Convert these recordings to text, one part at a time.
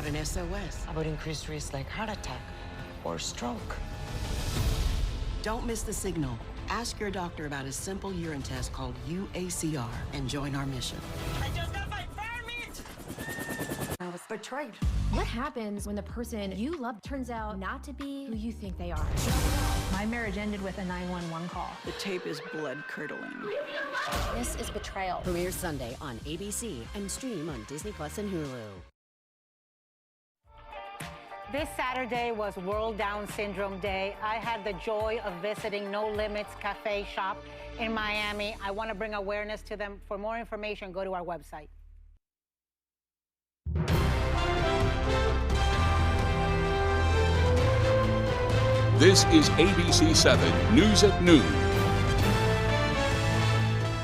an SOS? How about increased risk like heart attack or stroke? Don't miss the signal. Ask your doctor about a simple urine test called UACR and join our mission. I just got my permit! I was betrayed. What happens when the person you love turns out not to be who you think they are? My marriage ended with a 911 call. The tape is blood-curdling. This is betrayal. Premieres Sunday on ABC and stream on Disney Plus and Hulu. This Saturday was World Down Syndrome Day. I had the joy of visiting No Limits Cafe Shop in Miami. I want to bring awareness to them. For more information, go to our website. This is ABC 7 News at Noon.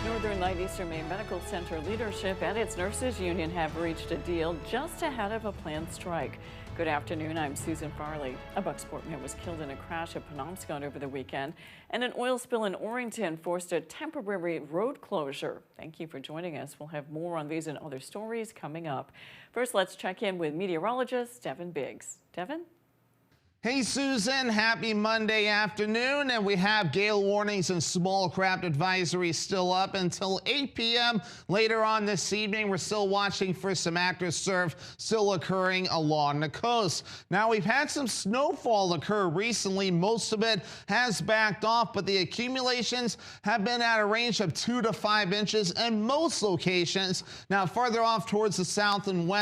Northern Light Eastern Maine Medical Center leadership and its nurses union have reached a deal just ahead of a planned strike. Good afternoon, I'm Susan Farley. A Bucksport man was killed in a crash at Penobscot over the weekend, and an oil spill in Orrington forced a temporary road closure. Thank you for joining us. We'll have more on these and other stories coming up. First, let's check in with meteorologist Devin Biggs. Devin? Hey Susan, happy Monday afternoon, and we have gale warnings and small craft advisories still up until 8 p.m. later on this evening. We're still watching for some active surf still occurring along the coast. Now, we've had some snowfall occur recently. Most of it has backed off, but the accumulations have been at a range of 2 to 5 inches in most locations. Now, farther off towards the south and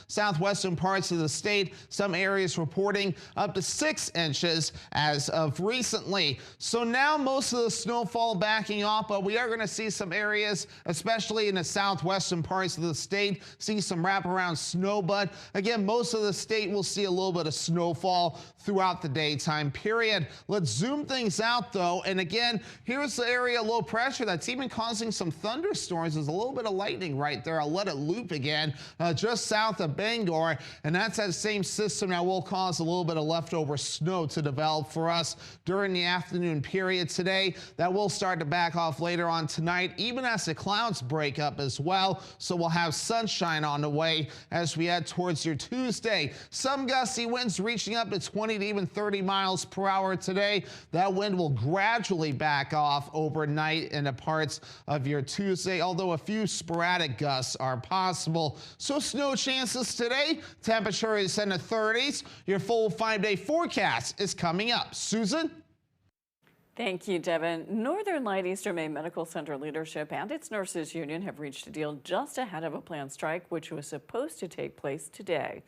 southwestern parts of the state, some areas reporting up to 6 inches as of recently. So now most of the snowfall backing off, but we are going to see some areas, especially in the southwestern parts of the state, see some wraparound snow. But again, most of the state will see a little bit of snowfall throughout the daytime period. Let's zoom things out though. And again, here's the area low pressure that's even causing some thunderstorms. There's a little bit of lightning right there. I'll let it loop again just south of Bangor. And that's that same system that will cause a little bit of leftover snow to develop for us during the afternoon period today. That will start to back off later on tonight, even as the clouds break up as well. So we'll have sunshine on the way as we head towards your Tuesday. Some gusty winds reaching up to 20 to even 30 miles per hour today. That wind will gradually back off overnight in the parts of your Tuesday, although a few sporadic gusts are possible. So snow chances today, temperature is in the 30s. Your full 5-day forecast is coming up. Susan? Thank you, Devin. Northern Light Eastern Maine Medical Center leadership and its nurses union have reached a deal just ahead of a planned strike, which was supposed to take place today.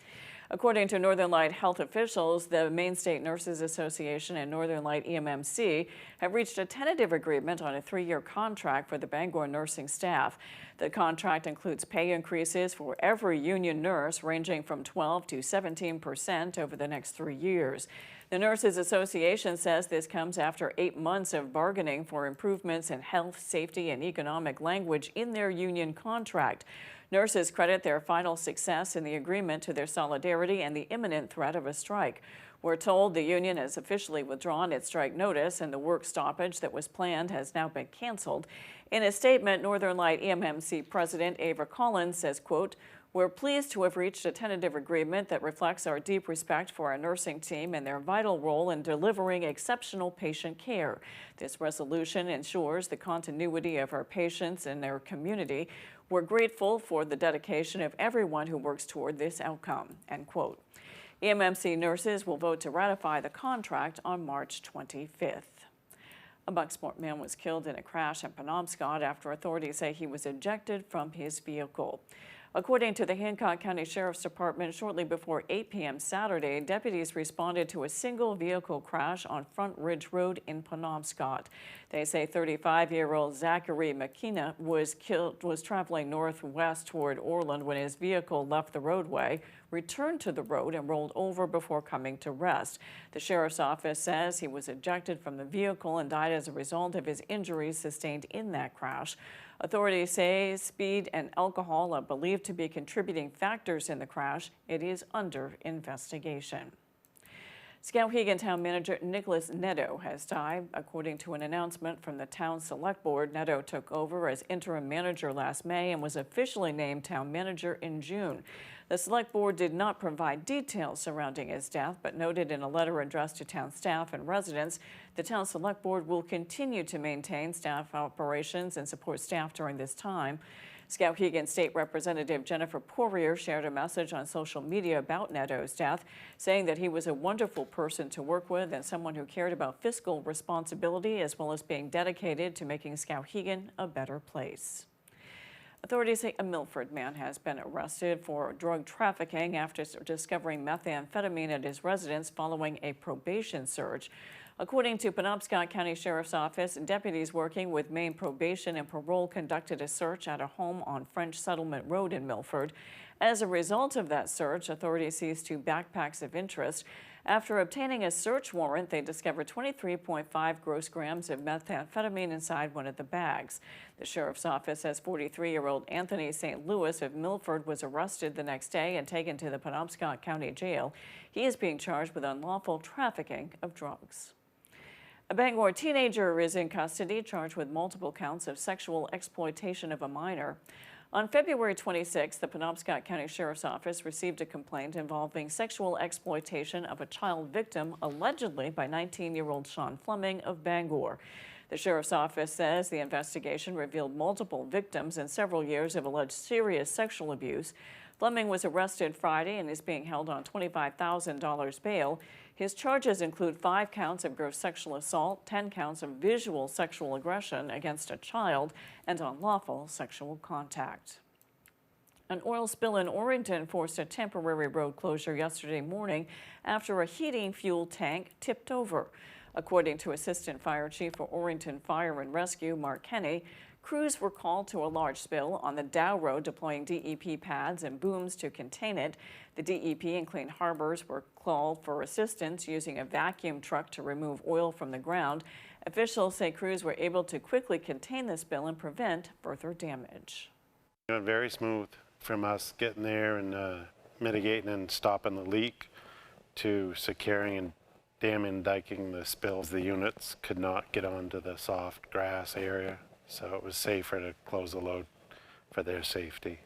According to Northern Light health officials, the Maine State Nurses Association and Northern Light EMMC have reached a tentative agreement on a 3-year contract for the Bangor nursing staff. The contract includes pay increases for every union nurse ranging from 12 to 17% over the next 3 years. The Nurses Association says this comes after 8 months of bargaining for improvements in health, safety, and economic language in their union contract. Nurses credit their final success in the agreement to their solidarity and the imminent threat of a strike. We're told the union has officially withdrawn its strike notice, and the work stoppage that was planned has now been canceled. In a statement, Northern Light EMMC President Ava Collins says, quote, "We're pleased to have reached a tentative agreement that reflects our deep respect for our nursing team and their vital role in delivering exceptional patient care. This resolution ensures the continuity of our patients and their community. We're grateful for the dedication of everyone who works toward this outcome," end quote. EMMC nurses will vote to ratify the contract on March 25th. A Bucksport man was killed in a crash in Penobscot after authorities say he was ejected from his vehicle. According to the Hancock County Sheriff's Department, shortly before 8 p.m. Saturday, deputies responded to a single vehicle crash on Front Ridge Road in Penobscot. They say 35-year-old Zachary McKenna was traveling northwest toward Orland when his vehicle left the roadway, returned to the road, and rolled over before coming to rest. The sheriff's office says he was ejected from the vehicle and died as a result of his injuries sustained in that crash. Authorities say speed and alcohol are believed to be contributing factors in the crash. It is under investigation. Skowhegan Town Manager Nicholas Netto has died. According to an announcement from the Town Select Board, Netto took over as interim manager last May and was officially named Town Manager in June. The Select Board did not provide details surrounding his death, but noted in a letter addressed to town staff and residents, the Town Select Board will continue to maintain staff operations and support staff during this time. Skowhegan State Representative Jennifer Poirier shared a message on social media about Netto's death, saying that he was a wonderful person to work with and someone who cared about fiscal responsibility as well as being dedicated to making Skowhegan a better place. Authorities say a Milford man has been arrested for drug trafficking after discovering methamphetamine at his residence following a probation search. According to Penobscot County Sheriff's Office, deputies working with Maine Probation and Parole conducted a search at a home on French Settlement Road in Milford. As a result of that search, authorities seized 2 backpacks of interest. After obtaining a search warrant, they discovered 23.5 gross grams of methamphetamine inside one of the bags. The Sheriff's Office says 43-year-old Anthony St. Louis of Milford was arrested the next day and taken to the Penobscot County Jail. He is being charged with unlawful trafficking of drugs. A Bangor teenager is in custody, charged with multiple counts of sexual exploitation of a minor. On February 26, the Penobscot County Sheriff's Office received a complaint involving sexual exploitation of a child victim, allegedly by 19-year-old Sean Fleming of Bangor. The Sheriff's Office says the investigation revealed multiple victims and several years of alleged serious sexual abuse. Fleming was arrested Friday and is being held on $25,000 bail. His charges include 5 counts of gross sexual assault, 10 counts of visual sexual aggression against a child, and unlawful sexual contact. An oil spill in Orrington forced a temporary road closure yesterday morning after a heating fuel tank tipped over. According to Assistant Fire Chief for Orrington Fire and Rescue, Mark Kenny, crews were called to a large spill on the Dow Road, deploying DEP pads and booms to contain it. The DEP and Clean Harbors were called for assistance using a vacuum truck to remove oil from the ground. Officials say crews were able to quickly contain the spill and prevent further damage. Very smooth from us getting there and mitigating and stopping the leak to securing and damming, diking the spills. The units could not get onto the soft grass area, so it was safer to close the load for their safety.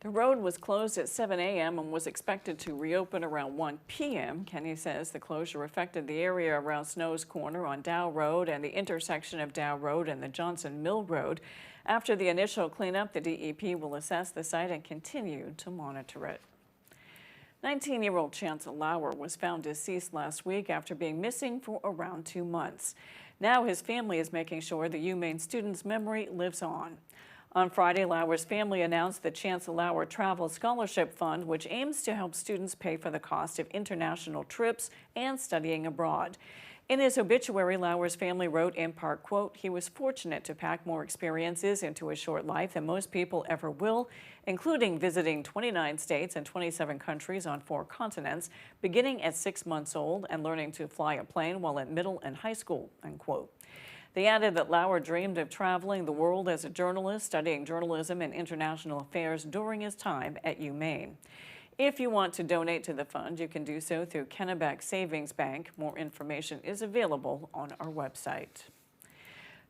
The road was closed at 7 a.m. and was expected to reopen around 1 p.m. Kenny says the closure affected the area around Snow's Corner on Dow Road and the intersection of Dow Road and the Johnson Mill Road. After the initial cleanup, the DEP will assess the site and continue to monitor it. 19-year-old Chance Lauer was found deceased last week after being missing for around 2 months. Now his family is making sure the UMaine student's memory lives on. On Friday, Lauer's family announced the Chance Lauer Travel Scholarship Fund, which aims to help students pay for the cost of international trips and studying abroad. In his obituary, Lauer's family wrote in part, quote, "He was fortunate to pack more experiences into a short life than most people ever will, including visiting 29 states and 27 countries on 4 continents, beginning at 6 months old and learning to fly a plane while at middle and high school," unquote. They added that Lauer dreamed of traveling the world as a journalist, studying journalism and international affairs during his time at UMaine. If you want to donate to the fund, you can do so through Kennebec Savings Bank. More information is available on our website.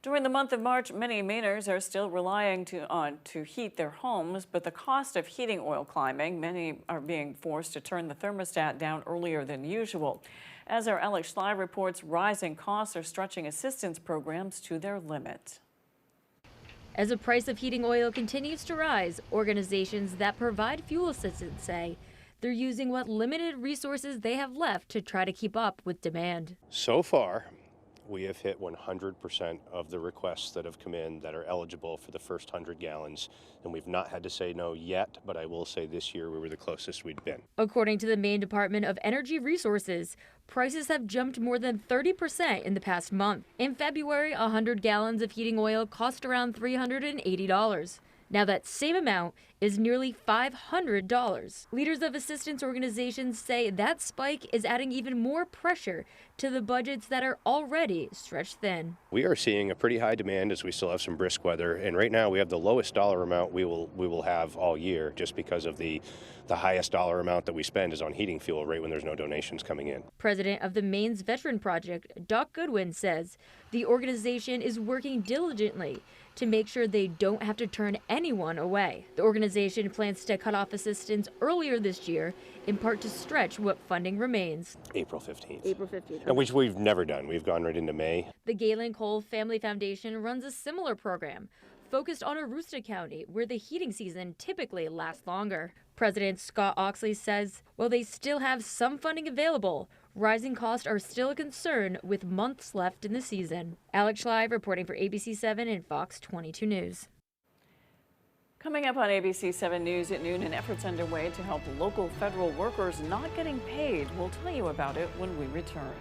During the month of March, many Mainers are still relying to heat their homes, but the cost of heating oil climbing, many are being forced to turn the thermostat down earlier than usual. As our Alex Schley reports, rising costs are stretching assistance programs to their limit. As the price of heating oil continues to rise, organizations that provide fuel assistance say they're using what limited resources they have left to try to keep up with demand. So far, we have hit 100% of the requests that have come in that are eligible for the first 100 gallons, and we've not had to say no yet, but I will say this year we were the closest we'd been. According to the Maine Department of Energy Resources, prices have jumped more than 30% in the past month. In February, 100 gallons of heating oil cost around $380. Now that same amount is nearly $500. Leaders of assistance organizations say that spike is adding even more pressure to the budgets that are already stretched thin. We are seeing a pretty high demand as we still have some brisk weather, and right now we have the lowest dollar amount we will have all year, just because of the highest dollar amount that we spend is on heating fuel right when there's no donations coming in. President of the Maine's Veteran Project, Doc Goodwin, says the organization is working diligently to make sure they don't have to turn anyone away. The organization plans to cut off assistance earlier this year, in part to stretch what funding remains. April 15th. April 15th. And which we've never done. We've gone right into May. The Galen Cole Family Foundation runs a similar program, focused on Aroostook County, where the heating season typically lasts longer. President Scott Oxley says while they still have some funding available, rising costs are still a concern with months left in the season. Alex Schleive reporting for ABC7 and Fox 22 News. Coming up on ABC7 News at noon, an effort's underway to help local federal workers not getting paid. We'll tell you about it when we return.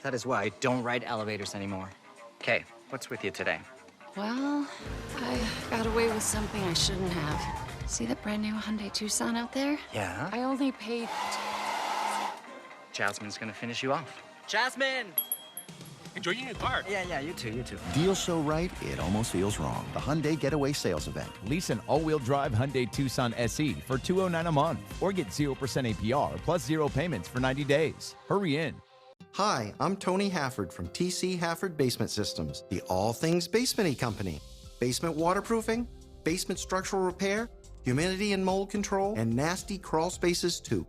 That is why I don't ride elevators anymore. Okay, what's with you today? Well, I got away with something I shouldn't have. See that brand new Hyundai Tucson out there? Yeah? I only paid... Jasmine's gonna finish you off. Jasmine! Enjoy your new car. Yeah, you too. Deals so right, it almost feels wrong. The Hyundai Getaway Sales Event. Lease an all-wheel drive Hyundai Tucson SE for $209 a month, or get 0% APR plus 0 payments for 90 days. Hurry in. Hi, I'm Tony Hafford from TC Hafford Basement Systems, the all things basement-y company. Basement waterproofing, basement structural repair, humidity and mold control, and nasty crawl spaces too.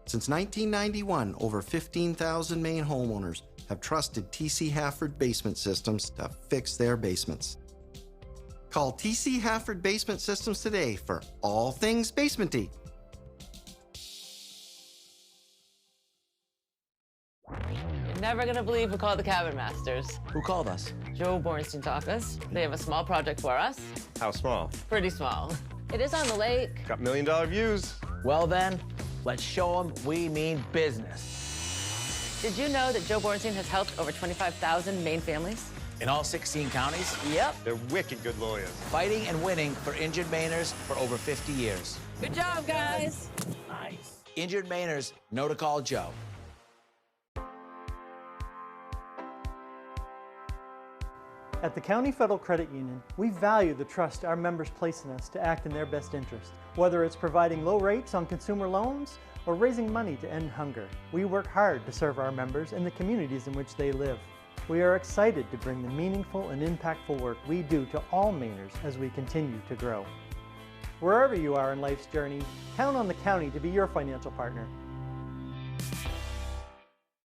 Since 1991, over 15,000 Maine homeowners have trusted TC Hafford Basement Systems to fix their basements. Call TC Hafford Basement Systems today for all things basement-y. You're never gonna believe who called the Cabin Masters. Who called us? Joe Bornstein talked us. They have a small project for us. How small? Pretty small. It is on the lake. Got $1 million views. Well then, let's show them we mean business. Did you know that Joe Bornstein has helped over 25,000 Maine families? In all 16 counties? Yep. They're wicked good lawyers. Fighting and winning for injured Mainers for over 50 years. Good job, guys. Nice. Injured Mainers know to call Joe. At the County Federal Credit Union, we value the trust our members place in us to act in their best interest. Whether it's providing low rates on consumer loans or raising money to end hunger, we work hard to serve our members and the communities in which they live. We are excited to bring the meaningful and impactful work we do to all Mainers as we continue to grow. Wherever you are in life's journey, count on the county to be your financial partner.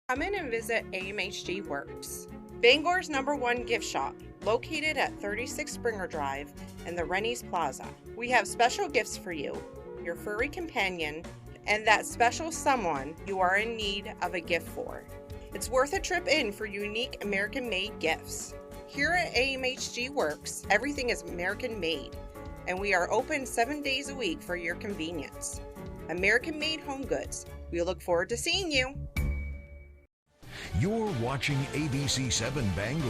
Come in and visit AMHG Works, Bangor's #1 gift shop, located at 36 Springer Drive in the Rennie's Plaza. We have special gifts for you, your furry companion, and that special someone you are in need of a gift for. It's worth a trip in for unique American-made gifts. Here at AMHG Works, everything is American-made, and we are open 7 days a week for your convenience. American-made home goods. We look forward to seeing you. You're watching ABC7 Bangor.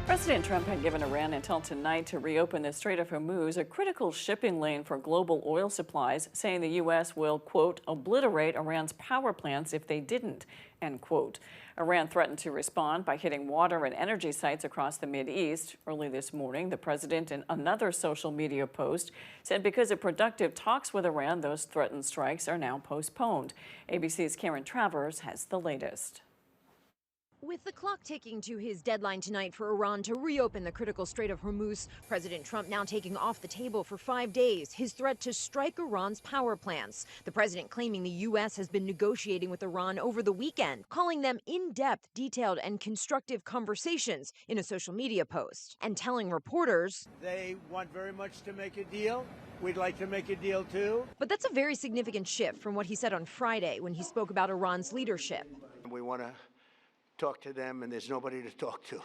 President Trump had given Iran until tonight to reopen the Strait of Hormuz, a critical shipping lane for global oil supplies, saying the U.S. will, quote, obliterate Iran's power plants if they didn't, end quote. Iran threatened to respond by hitting water and energy sites across the Mideast. Early this morning, the president, in another social media post, said because of productive talks with Iran, those threatened strikes are now postponed. ABC's Karen Travers has the latest. With the clock ticking to his deadline tonight for Iran to reopen the critical Strait of Hormuz, President Trump now taking off the table for 5 days his threat to strike Iran's power plants. The president claiming the U.S. has been negotiating with Iran over the weekend, calling them in-depth, detailed, and constructive conversations in a social media post, and telling reporters, they want very much to make a deal. We'd like to make a deal too. But that's a very significant shift from what he said on Friday when he spoke about Iran's leadership. We want to talk to them, and there's nobody to talk to.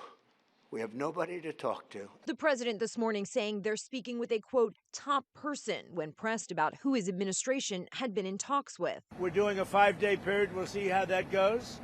We have nobody to talk to. The president this morning saying they're speaking with a, quote, top person when pressed about who his administration had been in talks with. We're doing a 5-day period. We'll see how that goes.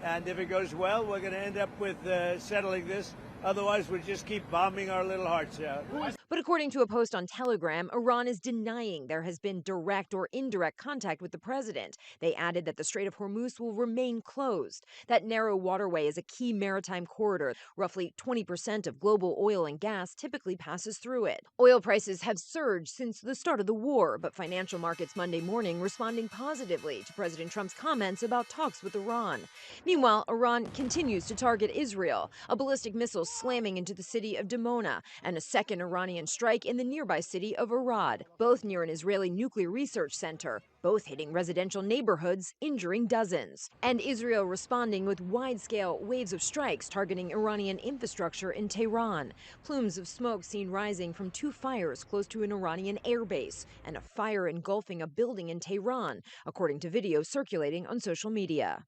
And if it goes well, we're going to end up with settling this. Otherwise, we'll just keep bombing our little hearts out. But according to a post on Telegram, Iran is denying there has been direct or indirect contact with the president. They added that the Strait of Hormuz will remain closed. That narrow waterway is a key maritime corridor. Roughly 20% of global oil and gas typically passes through it. Oil prices have surged since the start of the war, but financial markets Monday morning responding positively to President Trump's comments about talks with Iran. Meanwhile, Iran continues to target Israel. A ballistic missile slamming into the city of Dimona, and a second Iranian strike in the nearby city of Arad, both near an Israeli nuclear research center, both hitting residential neighborhoods, injuring dozens. And Israel responding with wide-scale waves of strikes targeting Iranian infrastructure in Tehran. Plumes of smoke seen rising from 2 fires close to an Iranian airbase, and a fire engulfing a building in Tehran, according to video circulating on social media.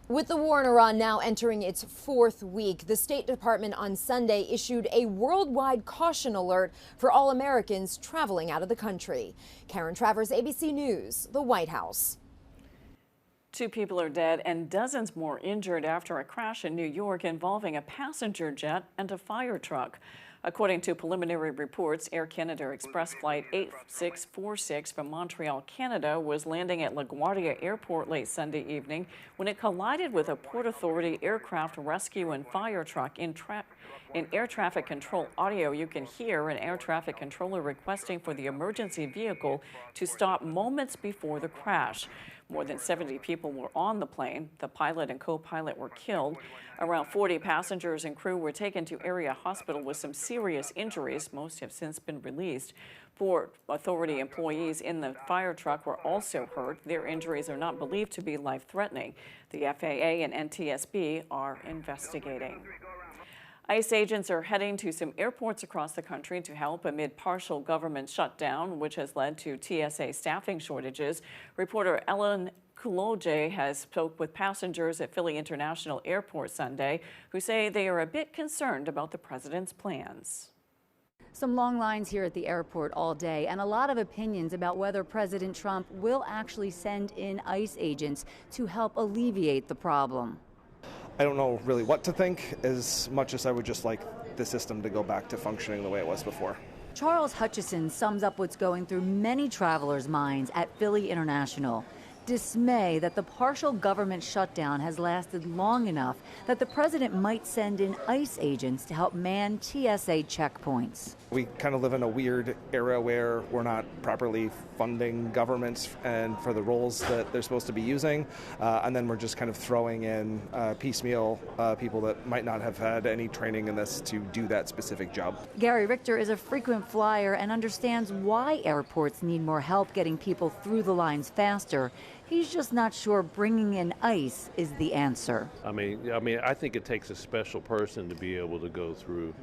With the war in Iran now entering its 4th week, the State Department on Sunday issued a worldwide caution alert for all Americans traveling out of the country. Karen Travers, ABC News, the White House. 2 people are dead and dozens more injured after a crash in New York involving a passenger jet and a fire truck. According to preliminary reports, Air Canada Express Flight 8646 from Montreal, Canada, was landing at LaGuardia Airport late Sunday evening when it collided with a Port Authority aircraft rescue and fire truck. In air traffic control audio, you can hear an air traffic controller requesting for the emergency vehicle to stop moments before the crash. More than 70 people were on the plane. The pilot and co-pilot were killed. Around 40 passengers and crew were taken to area hospital with some serious injuries. Most have since been released. 4 Authority employees in the fire truck were also hurt. Their injuries are not believed to be life-threatening. The FAA and NTSB are investigating. ICE agents are heading to some airports across the country to help amid partial government shutdown, which has led to TSA staffing shortages. Reporter Ellen Kuloje has spoke with passengers at Philly International Airport Sunday who say they are a bit concerned about the president's plans. Some long lines here at the airport all day and a lot of opinions about whether President Trump will actually send in ICE agents to help alleviate the problem. I don't know really what to think, as much as I would just like the system to go back to functioning the way it was before. Charles Hutchison sums up what's going through many travelers' minds at Philly International. Dismay that the partial government shutdown has lasted long enough that the president might send in ICE agents to help man TSA checkpoints. We kind of live in a weird era where we're not properly funding governments and for the roles that they're supposed to be using, and then we're just kind of throwing in piecemeal people that might not have had any training in this to do that specific job. Gary Richter is a frequent flyer and understands why airports need more help getting people through the lines faster. He's just not sure bringing in ICE is the answer. I mean, I think it takes a special person to be able to go through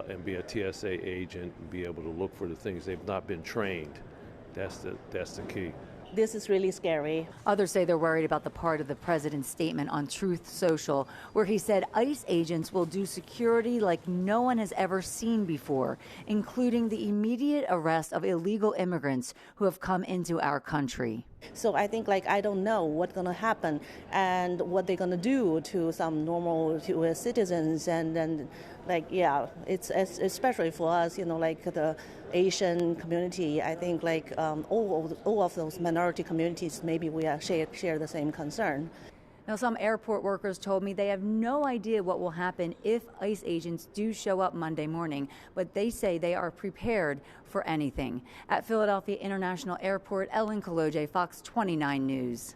and be a TSA agent and be able to look for the things they've not been trained. That's the key. This is really scary. Others say they're worried about the part of the president's statement on Truth Social where he said ICE agents will do security like no one has ever seen before, including the immediate arrest of illegal immigrants who have come into our country. So I think, I don't know what's going to happen and what they're going to do to some normal US citizens. And then, it's especially for us, the Asian community. I think, all of those minority communities, maybe we share the same concern. Now, some airport workers told me they have no idea what will happen if ICE agents do show up Monday morning, but they say they are prepared for anything. At Philadelphia International Airport, Ellen Kuloje, Fox 29 News.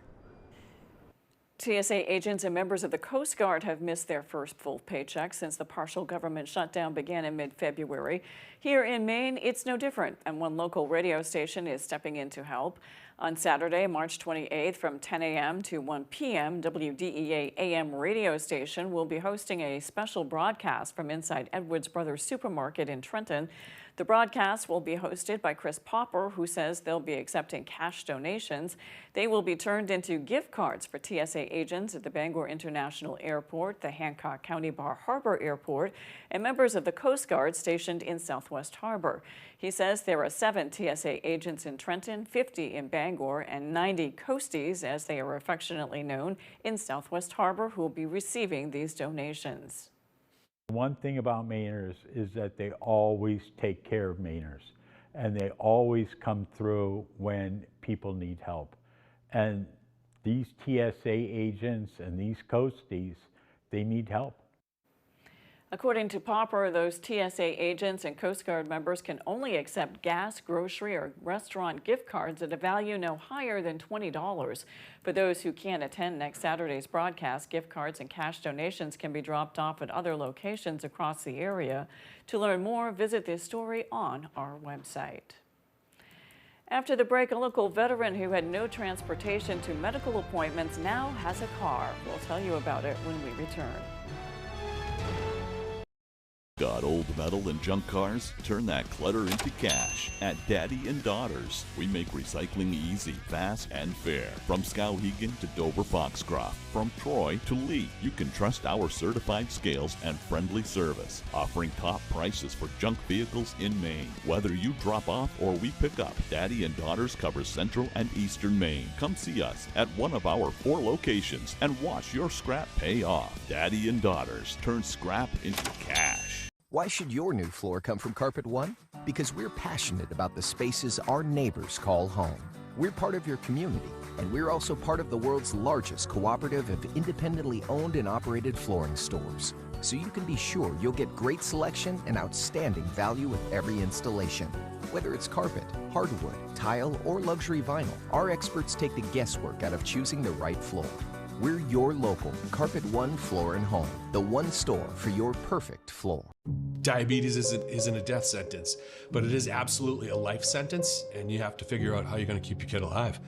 TSA agents and members of the Coast Guard have missed their first full paycheck since the partial government shutdown began in mid-February. Here in Maine, it's no different, and one local radio station is stepping in to help. On Saturday, March 28th, from 10 a.m. to 1 p.m., WVII AM radio station will be hosting a special broadcast from inside Edwards Brothers Supermarket in Trenton. The broadcast will be hosted by Chris Popper, who says they'll be accepting cash donations. They will be turned into gift cards for TSA agents at the Bangor International Airport, the Hancock County Bar Harbor Airport, and members of the Coast Guard stationed in Southwest Harbor. He says there are 7 TSA agents in Trenton, 50 in Bangor, and 90 Coasties, as they are affectionately known, in Southwest Harbor, who will be receiving these donations. One thing about Mainers is that they always take care of Mainers, and they always come through when people need help. And these TSA agents and these Coasties, they need help. According to Popper, those TSA agents and Coast Guard members can only accept gas, grocery, or restaurant gift cards at a value no higher than $20. For those who can't attend next Saturday's broadcast, gift cards and cash donations can be dropped off at other locations across the area. To learn more, visit this story on our website. After the break, a local veteran who had no transportation to medical appointments now has a car. We'll tell you about it when we return. Got old metal and junk cars? Turn that clutter into cash at Daddy and Daughters. We make recycling easy, fast, and fair. From Skowhegan to Dover Foxcroft, from Troy to Lee, you can trust our certified scales and friendly service, offering top prices for junk vehicles in Maine. Whether you drop off or we pick up, Daddy and Daughters covers Central and Eastern Maine. Come see us at one of our 4 locations and watch your scrap pay off. Daddy and Daughters turn scrap into cash. Why should your new floor come from Carpet One? Because we're passionate about the spaces our neighbors call home. We're part of your community, and we're also part of the world's largest cooperative of independently owned and operated flooring stores. So you can be sure you'll get great selection and outstanding value with every installation. Whether it's carpet, hardwood, tile, or luxury vinyl, our experts take the guesswork out of choosing the right floor. We're your local Carpet One Floor and Home, the one store for your perfect floor. Diabetes isn't a death sentence, but it is absolutely a life sentence, and you have to figure out how you're going to keep your kid alive.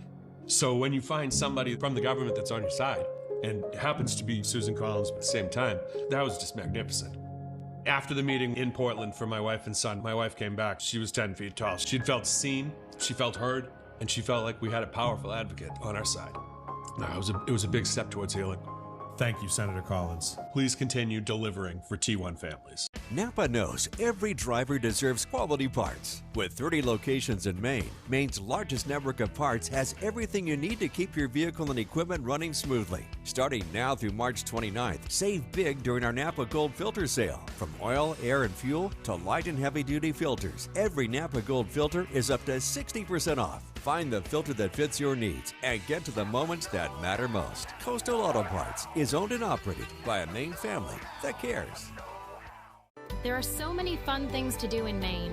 So when you find somebody from the government that's on your side, and it happens to be Susan Collins at the same time, that was just magnificent. After the meeting in Portland for my wife and son, my wife came back. She was 10 feet tall. She'd felt seen, she felt heard, and she felt like we had a powerful advocate on our side. It was a big step towards healing. Thank you, Senator Collins. Please continue delivering for T1 families. Napa knows every driver deserves quality parts. With 30 locations in Maine, Maine's largest network of parts has everything you need to keep your vehicle and equipment running smoothly. Starting now through March 29th, save big during our Napa Gold Filter Sale. From oil, air, and fuel to light and heavy-duty filters, every Napa Gold filter is up to 60% off. Find the filter that fits your needs and get to the moments that matter most. Coastal Auto Parts is owned and operated by a Maine family that cares. There are so many fun things to do in Maine.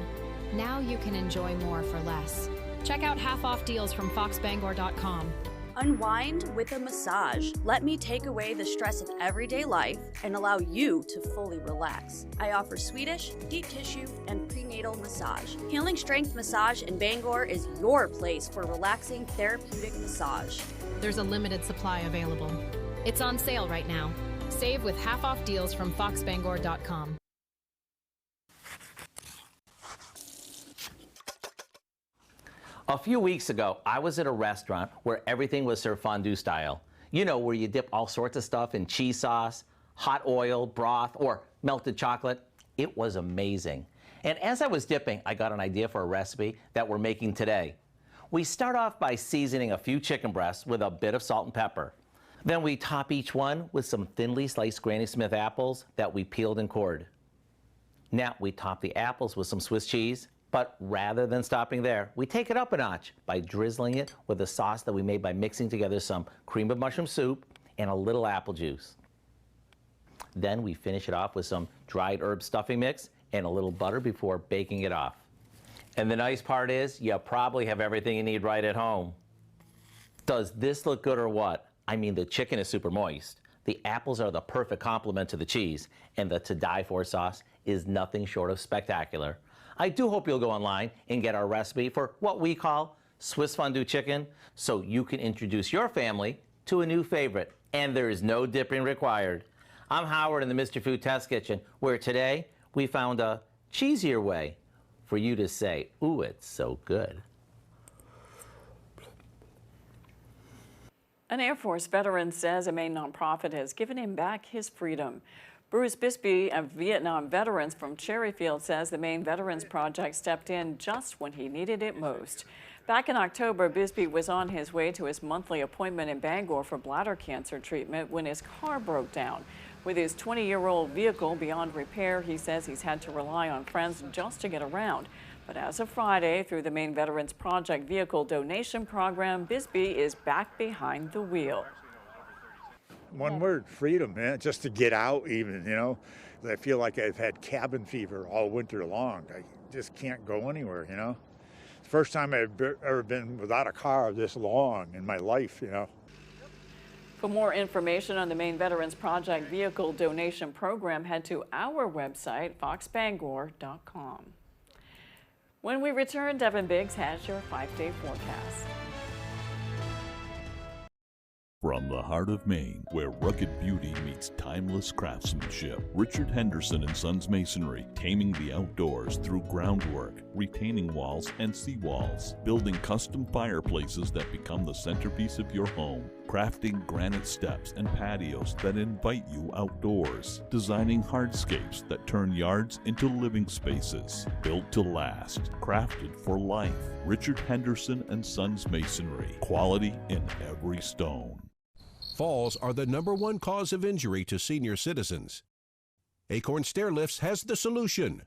Now you can enjoy more for less. Check out half-off deals from foxbangor.com. Unwind with a massage. Let me take away the stress of everyday life and allow you to fully relax. I offer Swedish, deep tissue, and prenatal massage. Healing Strength Massage in Bangor is your place for relaxing therapeutic massage. There's a limited supply available. It's on sale right now. Save with half-off deals from foxbangor.com. A few weeks ago, I was at a restaurant where everything was served fondue style. You know, where you dip all sorts of stuff in cheese sauce, hot oil, broth, or melted chocolate. It was amazing. And as I was dipping, I got an idea for a recipe that we're making today. We start off by seasoning a few chicken breasts with a bit of salt and pepper. Then we top each one with some thinly sliced Granny Smith apples that we peeled and cored. Now we top the apples with some Swiss cheese. But rather than stopping there, we take it up a notch by drizzling it with a sauce that we made by mixing together some cream of mushroom soup and a little apple juice. Then we finish it off with some dried herb stuffing mix and a little butter before baking it off. And the nice part is, you probably have everything you need right at home. Does this look good or what? I mean, the chicken is super moist. The apples are the perfect complement to the cheese, and the to-die-for sauce is nothing short of spectacular. I do hope you'll go online and get our recipe for what we call Swiss fondue chicken, so you can introduce your family to a new favorite, and there is no dipping required. I'm Howard in the Mr. Food Test Kitchen, where today we found a cheesier way for you to say, ooh, it's so good. An Air Force veteran says a Maine nonprofit has given him back his freedom. Bruce Bisbee, a Vietnam veteran from Cherryfield, says the Maine Veterans Project stepped in just when he needed it most. Back in October, Bisbee was on his way to his monthly appointment in Bangor for bladder cancer treatment when his car broke down. With his 20-year-old vehicle beyond repair, he says he's had to rely on friends just to get around. But as of Friday, through the Maine Veterans Project Vehicle Donation Program, Bisbee is back behind the wheel. One word, freedom, man, just to get out even, you know. I feel like I've had cabin fever all winter long. I just can't go anywhere, you know. First time I've ever been without a car this long in my life, you know. For more information on the Maine Veterans Project Vehicle Donation Program, head to our website, foxbangor.com. When we return, Devin Biggs has your 5-day forecast. From the heart of Maine, where rugged beauty meets timeless craftsmanship, Richard Henderson & Sons Masonry, taming the outdoors through groundwork, retaining walls and seawalls, building custom fireplaces that become the centerpiece of your home, crafting granite steps and patios that invite you outdoors, designing hardscapes that turn yards into living spaces, built to last, crafted for life. Richard Henderson & Sons Masonry, quality in every stone. Falls are the #1 cause of injury to senior citizens. Acorn Stairlifts has the solution.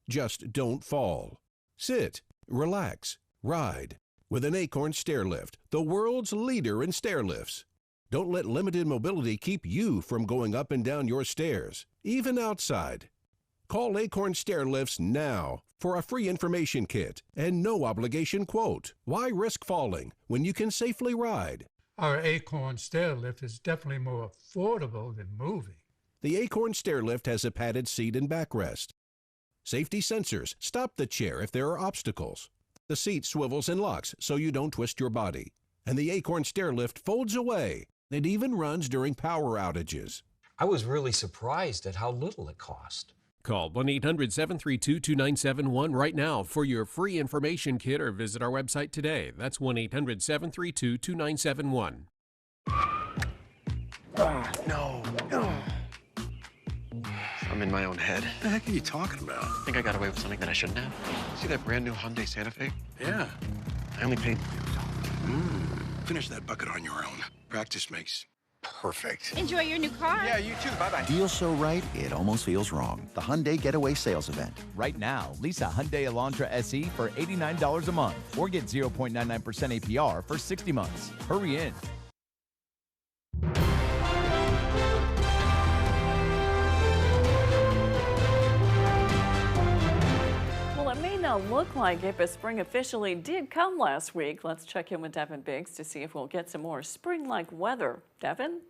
Just don't fall. Sit, relax, ride with an Acorn Stairlift, the world's leader in stairlifts. Don't let limited mobility keep you from going up and down your stairs, even outside. Call Acorn Stairlifts now for a free information kit and no obligation quote. Why risk falling when you can safely ride? Our Acorn Stairlift is definitely more affordable than moving. The Acorn Stairlift has a padded seat and backrest. Safety sensors stop the chair if there are obstacles. The seat swivels and locks so you don't twist your body. And the Acorn Stairlift folds away. It even runs during power outages. I was really surprised at how little it cost. Call 1-800-732-2971 right now for your free information kit or visit our website today. That's 1-800-732-2971. No. I'm in my own head. What the heck are you talking about? I think I got away with something that I shouldn't have. See that brand new Hyundai Santa Fe? Yeah. I only paid... Finish that bucket on your own. Practice makes perfect. Enjoy your new car. Yeah, you too. Bye-bye. Deal so right, it almost feels wrong. The Hyundai Getaway Sales Event. Right now, lease a Hyundai Elantra SE for $89 a month or get 0.99% APR for 60 months. Hurry in. Well, it may not look like it, but spring officially did come last week. Let's check in with Devin Biggs to see if we'll get some more spring-like weather. Devin?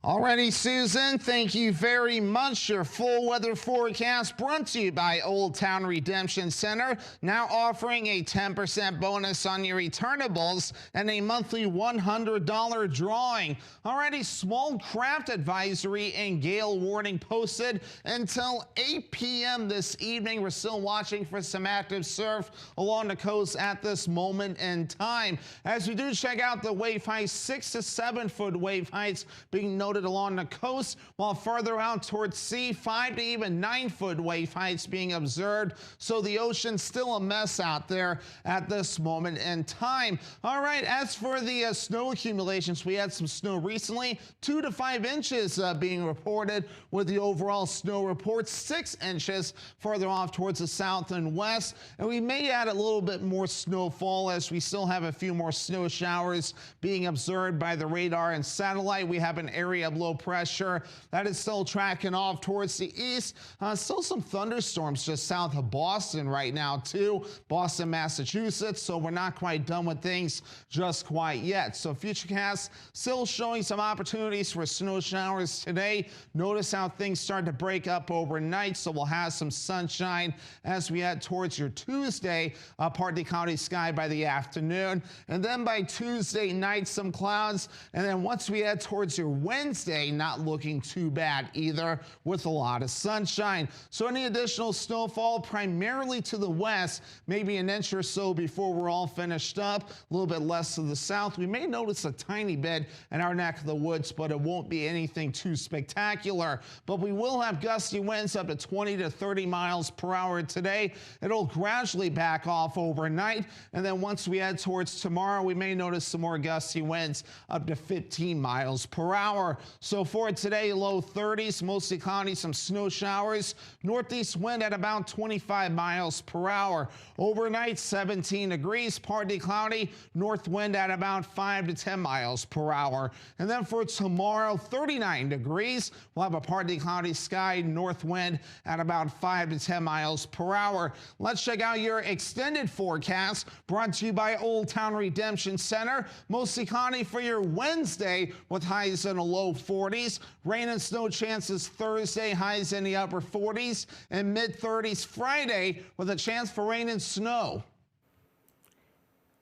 Alrighty, Susan, thank you very much. Your full weather forecast brought to you by Old Town Redemption Center, now offering a 10% bonus on your returnables and a monthly $100 drawing. Alrighty, small craft advisory and gale warning posted until 8 p.m. this evening. We're still watching for some active surf along the coast at this moment in time. As we do check out the wave heights, 6 to 7 foot wave heights being noted along the coast, while further out towards sea, 5 to even 9 foot wave heights being observed. So the ocean's still a mess out there at this moment in time. All right, as for the snow accumulations, we had some snow recently, 2 to 5 inches being reported, with the overall snow report 6 inches further off towards the south and west. And we may add a little bit more snowfall as we still have a few more snow showers being observed by the radar and satellite. We have an area of low pressure that is still tracking off towards the east. Still some thunderstorms just south of Boston right now too, Boston, Massachusetts, so we're not quite done with things just quite yet. So Futurecast still showing some opportunities for snow showers today. Notice how things start to break up overnight, so we'll have some sunshine as we head towards your Tuesday, partly cloudy sky by the afternoon, and then by Tuesday night some clouds, and then once we head towards your Wednesday Wednesday, not looking too bad either, with a lot of sunshine. So any additional snowfall primarily to the west, maybe an inch or so before we're all finished up, a little bit less to the south. We may notice a tiny bit in our neck of the woods, but it won't be anything too spectacular. But we will have gusty winds up to 20 to 30 miles per hour today. It'll gradually back off overnight, and then once we head towards tomorrow, we may notice some more gusty winds up to 15 miles per hour. So for today, low 30s, mostly cloudy, some snow showers. Northeast wind at about 25 miles per hour. Overnight, 17 degrees, partly cloudy. North wind at about 5 to 10 miles per hour. And then for tomorrow, 39 degrees. We'll have a partly cloudy sky, north wind at about 5 to 10 miles per hour. Let's check out your extended forecast, brought to you by Old Town Redemption Center. Mostly cloudy for your Wednesday with highs in the low 40s. Rain and snow chances Thursday, highs in the upper 40s, and mid-30s Friday with a chance for rain and snow.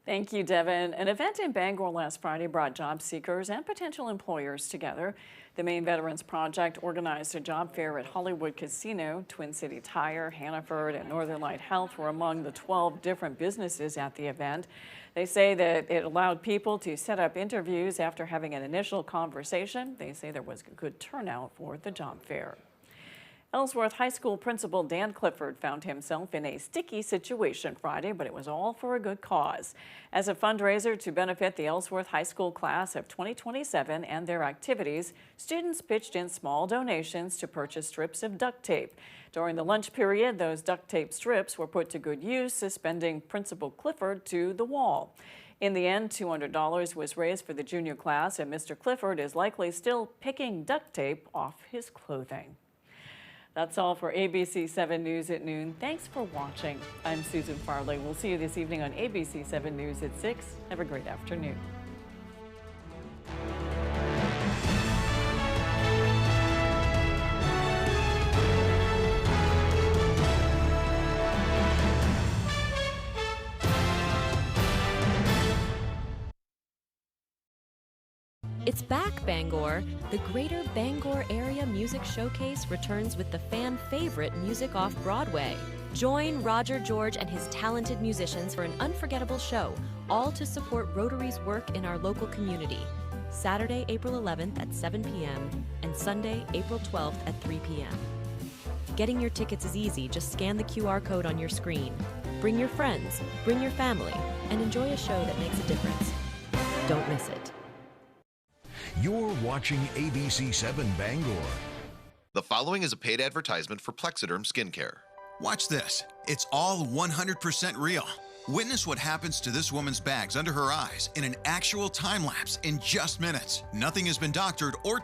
Thank you, Devin. An event in Bangor last Friday brought job seekers and potential employers together. The Maine Veterans Project organized a job fair at Hollywood Casino. Twin City Tire, Hannaford, and Northern Light Health were among the 12 different businesses at the event. They say that it allowed people to set up interviews after having an initial conversation. They say there was a good turnout for the job fair. Ellsworth High School principal Dan Clifford found himself in a sticky situation Friday, but it was all for a good cause. As a fundraiser to benefit the Ellsworth High School class of 2027 and their activities, students pitched in small donations to purchase strips of duct tape. During the lunch period, those duct tape strips were put to good use, suspending Principal Clifford to the wall. In the end, $200 was raised for the junior class, and Mr. Clifford is likely still picking duct tape off his clothing. That's all for ABC 7 News at noon. Thanks for watching. I'm Susan Farley. We'll see you this evening on ABC 7 News at 6. Have a great afternoon. It's back, Bangor! The Greater Bangor Area Music Showcase returns with the fan favorite music off-Broadway. Join Roger George and his talented musicians for an unforgettable show, all to support Rotary's work in our local community. Saturday, April 11th at 7 p.m. and Sunday, April 12th at 3 p.m. Getting your tickets is easy. Just scan the QR code on your screen. Bring your friends, bring your family, and enjoy a show that makes a difference. Don't miss it. You're watching ABC 7 Bangor. The following is a paid advertisement for Plexiderm Skincare. Watch this. It's all 100% real. Witness what happens to this woman's bags under her eyes in an actual time lapse in just minutes. Nothing has been doctored or